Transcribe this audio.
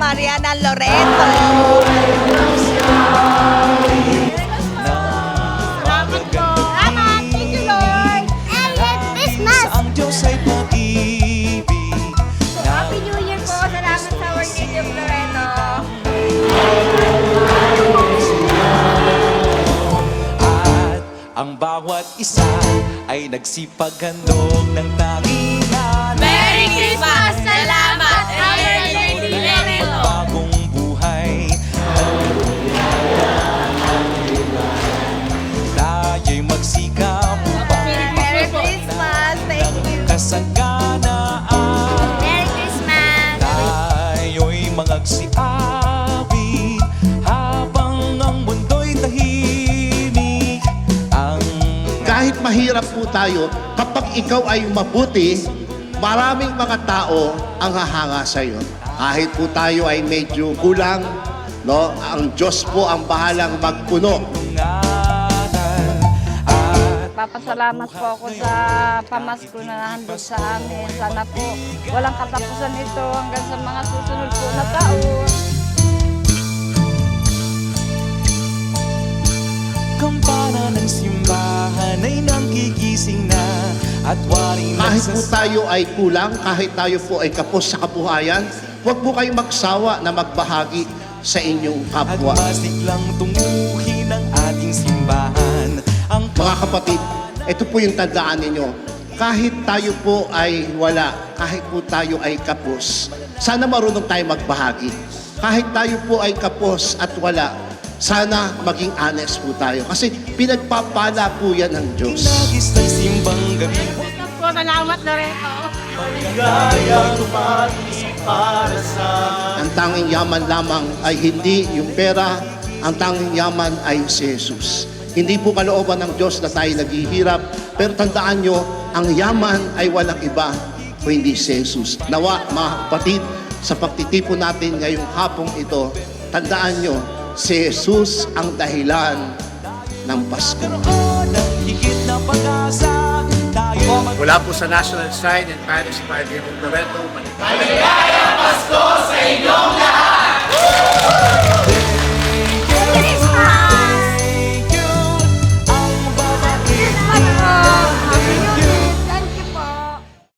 Maria ng Loreto. Salamat po. Salamat. Thank you, Lord. Merry Christmas. Sa ang Diyos ay pag-ibig. Happy New Year po. Salamat sa Our Lady of Loreto. At ang bawat isa ay nagsipaghandog ng tangihan. Merry Christmas! Salamat, Our Lady Loreto. Bagong buhay. Tayo'y magsikap upang Merry Christmas! Thank you. kasaganaan. Merry Christmas. Tayo'y magagsiawit habang ang mundo'y tahimik. Kahit mahirap po tayo, kapag ikaw ay mabuti, maraming mga tao ang hahanga sa iyo. Kahit po tayo ay medyo kulang, no? Ang Diyos po ang bahalang magpuno. Papasalamat po ako sa pamasko na nahandog sa amin. Sana po walang katapusan ito hanggang sa mga susunod po na taon. Kampana ng simbahan ay nanggigising na at waring Kahit po tayo ay kulang, kahit tayo po ay kapos sa kabuhayan, huwag po kayong magsawa na magbahagi sa inyong at kapwa. masiglang tunguhin ang ating simbahan. Ang Mga kapatid, ito po yung tandaan ninyo. Kahit tayo po ay wala, kahit po tayo ay kapos, sana marunong tayo magbahagi. Kahit tayo po ay kapos at wala, sana maging honest po tayo. Kasi pinagpapala po yan ng Diyos. nagis ng simbang gabi. Salamat, Loreto. Ang tanging yaman lamang ay hindi yung pera, ang tanging yaman ay si Jesus. Hindi po kalooban ng Diyos na tayo naghihirap, pero tandaan nyo, ang yaman ay walang iba kung hindi si Jesus. Nawa, mga kapatid, sa pagtitipon natin ngayong hapong ito, tandaan nyo, si Jesus ang dahilan ng Pasko. Karoon ng higit na pag-asa. Tayo Mula po sa National Shrine and Parish Party of Loreto, Manila.